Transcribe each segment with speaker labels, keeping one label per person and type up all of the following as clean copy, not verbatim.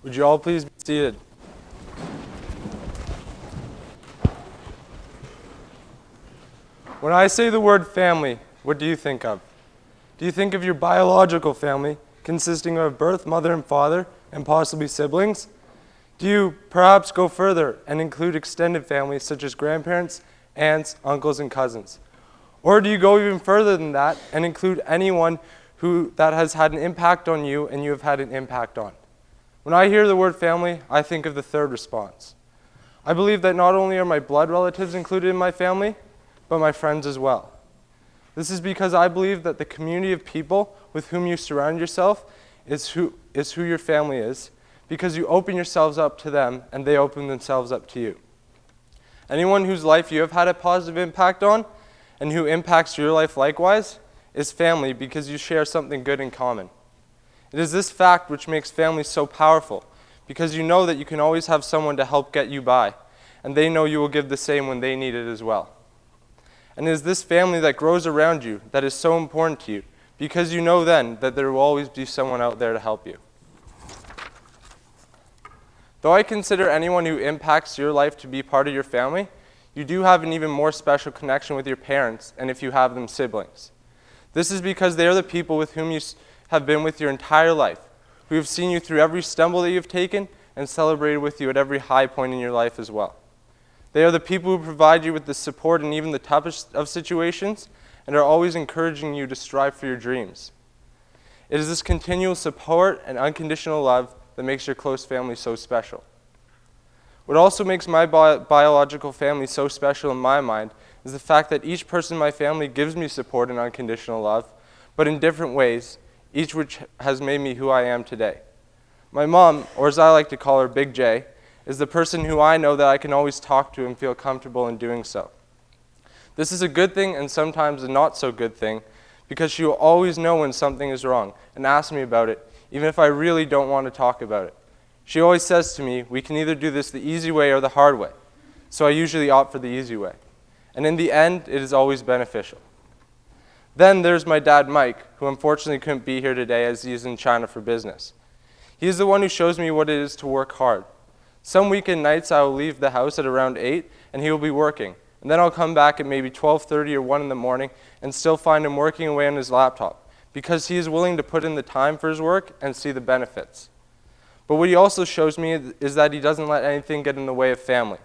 Speaker 1: Would you all please be seated? When I say the word family, what do you think of? Do you think of your biological family, consisting of birth, mother and father, and possibly siblings? Do you perhaps go further and include extended families such as grandparents, aunts, uncles, and cousins? Or do you go even further than that and include anyone that has had an impact on you and you have had an impact on? When I hear the word family, I think of the third response. I believe that not only are my blood relatives included in my family, but my friends as well. This is because I believe that the community of people with whom you surround yourself is who your family is, because you open yourselves up to them and they open themselves up to you. Anyone whose life you have had a positive impact on and who impacts your life likewise is family, because you share something good in common. It is this fact which makes family so powerful, because you know that you can always have someone to help get you by, and they know you will give the same when they need it as well. And it is this family that grows around you that is so important to you, because you know then that there will always be someone out there to help you. Though I consider anyone who impacts your life to be part of your family, you do have an even more special connection with your parents, and if you have them, siblings. This is because they are the people with whom you have been with your entire life, who have seen you through every stumble that you have taken and celebrated with you at every high point in your life as well. They are the people who provide you with the support in even the toughest of situations and are always encouraging you to strive for your dreams. It is this continual support and unconditional love that makes your close family so special. What also makes my biological family so special in my mind is the fact that each person in my family gives me support and unconditional love, but in different ways, each which has made me who I am today. My mom, or as I like to call her, Big J, is the person who I know that I can always talk to and feel comfortable in doing so. This is a good thing and sometimes a not so good thing, because she will always know when something is wrong and ask me about it, even if I really don't want to talk about it. She always says to me, we can either do this the easy way or the hard way. So I usually opt for the easy way. And in the end, it is always beneficial. Then there's my dad, Mike, who unfortunately couldn't be here today as he is in China for business. He is the one who shows me what it is to work hard. Some weekend nights I will leave the house at around 8 and he will be working. And then I'll come back at maybe 12:30 or 1 in the morning and still find him working away on his laptop, because he is willing to put in the time for his work and see the benefits. But what he also shows me is that he doesn't let anything get in the way of family.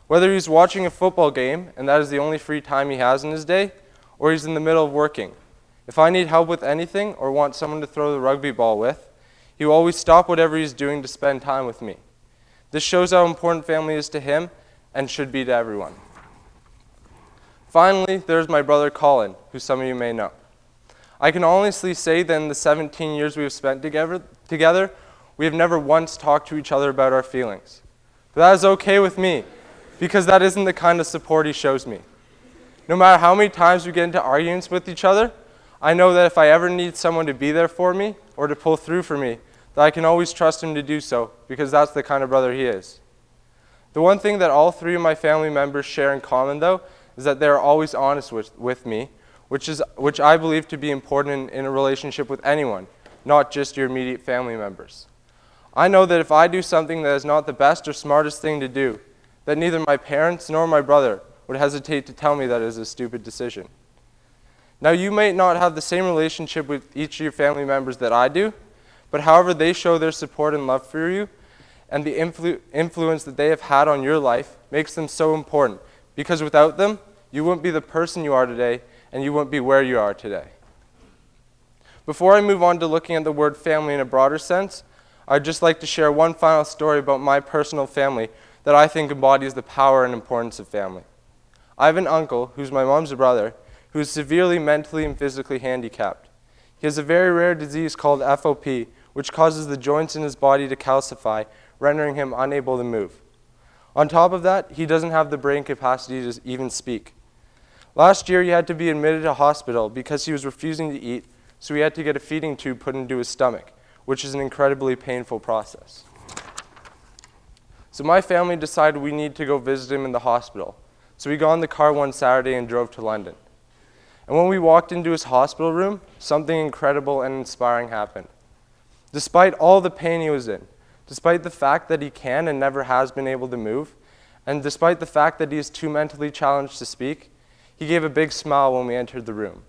Speaker 1: Whether he's watching a football game, and that is the only free time he has in his day, or he's in the middle of working. If I need help with anything or want someone to throw the rugby ball with, he will always stop whatever he's doing to spend time with me. This shows how important family is to him and should be to everyone. Finally, there's my brother Colin, who some of you may know. I can honestly say that in the 17 years we have spent together, we have never once talked to each other about our feelings. But that is okay with me, because that isn't the kind of support he shows me. No matter how many times we get into arguments with each other, I know that if I ever need someone to be there for me or to pull through for me, that I can always trust him to do so, because that's the kind of brother he is. The one thing that all three of my family members share in common, though, is that they are always honest with me, which I believe to be important in a relationship with anyone, not just your immediate family members. I know that if I do something that is not the best or smartest thing to do, that neither my parents nor my brother would hesitate to tell me that it is a stupid decision. Now, you may not have the same relationship with each of your family members that I do, but however they show their support and love for you, and the influence that they have had on your life makes them so important, because without them, you wouldn't be the person you are today, and you wouldn't be where you are today. Before I move on to looking at the word family in a broader sense, I'd just like to share one final story about my personal family that I think embodies the power and importance of family. I have an uncle, who's my mom's brother, who is severely mentally and physically handicapped. He has a very rare disease called FOP, which causes the joints in his body to calcify, rendering him unable to move. On top of that, he doesn't have the brain capacity to even speak. Last year, he had to be admitted to hospital because he was refusing to eat, so he had to get a feeding tube put into his stomach, which is an incredibly painful process. So my family decided we need to go visit him in the hospital. So we got in the car one Saturday and drove to London. And when we walked into his hospital room, something incredible and inspiring happened. Despite all the pain he was in, Despite the fact that he can and never has been able to move, and despite the fact that he is too mentally challenged to speak, he gave a big smile when we entered the room.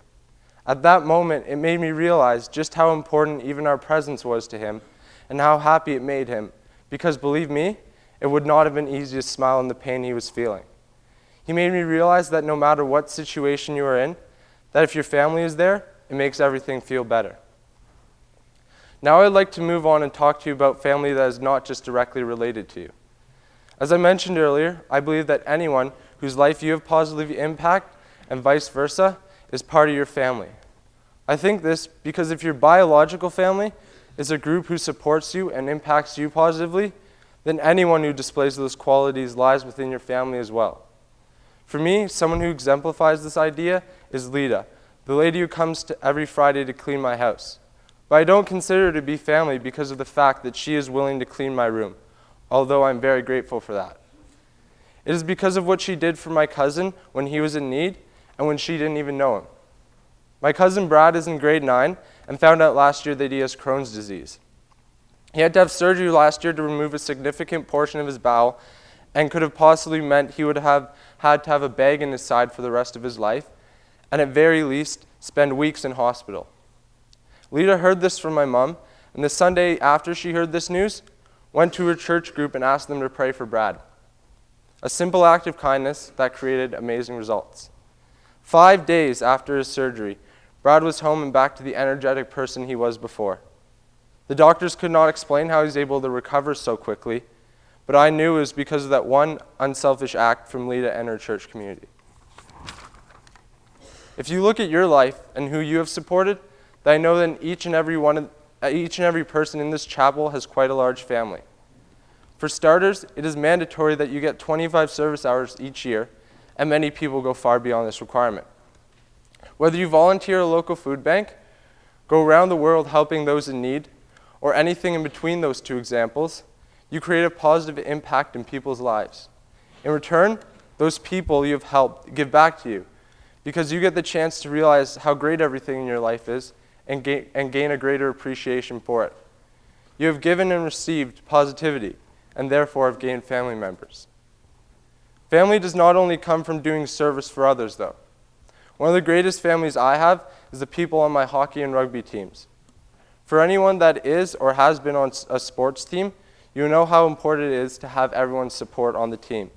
Speaker 1: At that moment, it made me realize just how important even our presence was to him and how happy it made him, because believe me, it would not have been easy to smile in the pain he was feeling. He made me realize that no matter what situation you are in, that if your family is there, it makes everything feel better. Now I'd like to move on and talk to you about family that is not just directly related to you. As I mentioned earlier, I believe that anyone whose life you have positively impacted and vice versa is part of your family. I think this because if your biological family is a group who supports you and impacts you positively, then anyone who displays those qualities lies within your family as well. For me, someone who exemplifies this idea is Lita, the lady who comes to every Friday to clean my house. But I don't consider her to be family because of the fact that she is willing to clean my room, although I'm very grateful for that. It is because of what she did for my cousin when he was in need and when she didn't even know him. My cousin Brad is in grade 9 and found out last year that he has Crohn's disease. He had to have surgery last year to remove a significant portion of his bowel and could have possibly meant he would have had to have a bag in his side for the rest of his life and at very least spend weeks in hospital. Lita heard this from my mom, and the Sunday after she heard this news, went to her church group and asked them to pray for Brad. A simple act of kindness that created amazing results. 5 days after his surgery, Brad was home and back to the energetic person he was before. The doctors could not explain how he was able to recover so quickly, but I knew it was because of that one unselfish act from Lita and her church community. If you look at your life and who you have supported, then I know that each and every person in this chapel has quite a large family. For starters, it is mandatory that you get 25 service hours each year, and many people go far beyond this requirement. Whether you volunteer at a local food bank, go around the world helping those in need, or anything in between those two examples, you create a positive impact in people's lives. In return, those people you have helped give back to you, because you get the chance to realize how great everything in your life is and gain a greater appreciation for it. You have given and received positivity, and therefore have gained family members. Family does not only come from doing service for others, though. One of the greatest families I have is the people on my hockey and rugby teams. For anyone that is or has been on a sports team, you know how important it is to have everyone's support on the team.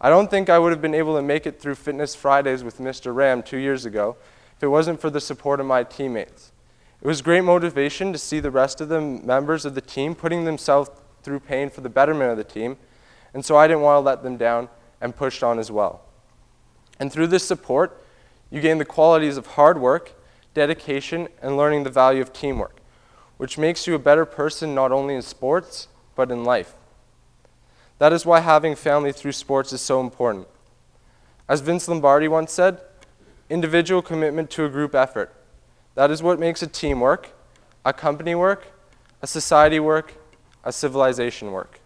Speaker 1: I don't think I would have been able to make it through Fitness Fridays with Mr. Ram 2 years ago if it wasn't for the support of my teammates. It was great motivation to see the rest of the members of the team putting themselves through pain for the betterment of the team, and so I didn't want to let them down and pushed on as well. And through this support, you gain the qualities of hard work, dedication, and learning the value of teamwork, which makes you a better person not only in sports, but in life. That is why having family through sports is so important. As Vince Lombardi once said, individual commitment to a group effort. That is what makes a team work, a company work, a society work, a civilization work.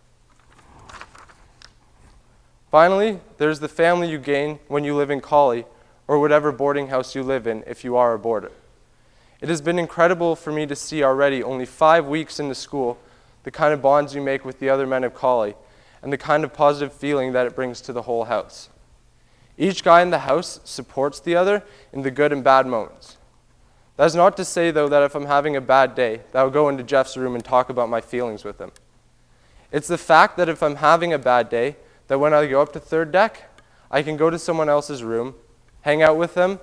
Speaker 1: Finally, there's the family you gain when you live in Collie or whatever boarding house you live in if you are a boarder. It has been incredible for me to see already, only 5 weeks into school, the kind of bonds you make with the other men of Collie and the kind of positive feeling that it brings to the whole house. Each guy in the house supports the other in the good and bad moments. That is not to say, though, that if I'm having a bad day, that I'll go into Jeff's room and talk about my feelings with him. It's the fact that if I'm having a bad day, that when I go up to third deck, I can go to someone else's room, hang out with them,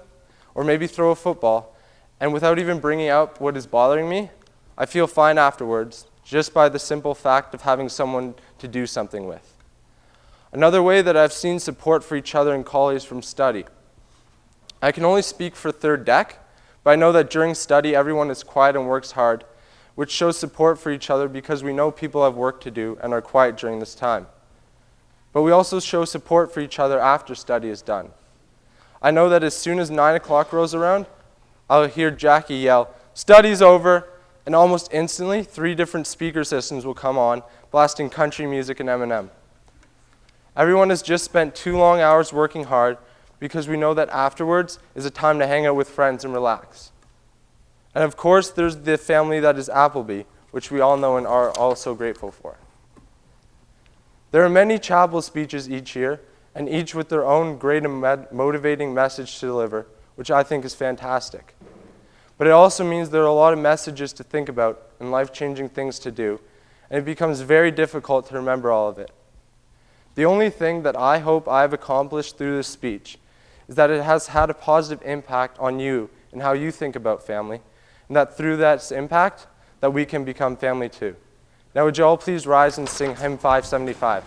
Speaker 1: or maybe throw a football, and without even bringing out what is bothering me, I feel fine afterwards, just by the simple fact of having someone to do something with. Another way that I've seen support for each other in Collie is from study. I can only speak for third deck, but I know that during study everyone is quiet and works hard, which shows support for each other because we know people have work to do and are quiet during this time. But we also show support for each other after study is done. I know that as soon as 9 o'clock rolls around, I'll hear Jackie yell, "Study's over," and almost instantly 3 different speaker systems will come on, blasting country music and Eminem. Everyone has just spent 2 long hours working hard because we know that afterwards is a time to hang out with friends and relax. And of course, there's the family that is Appleby, which we all know and are all so grateful for. There are many chapel speeches each year, and each with their own great and motivating message to deliver, which I think is fantastic. But it also means there are a lot of messages to think about and life-changing things to do, and it becomes very difficult to remember all of it. The only thing that I hope I have accomplished through this speech is that it has had a positive impact on you and how you think about family, and that through that impact, that we can become family too. Now would you all please rise and sing hymn 575.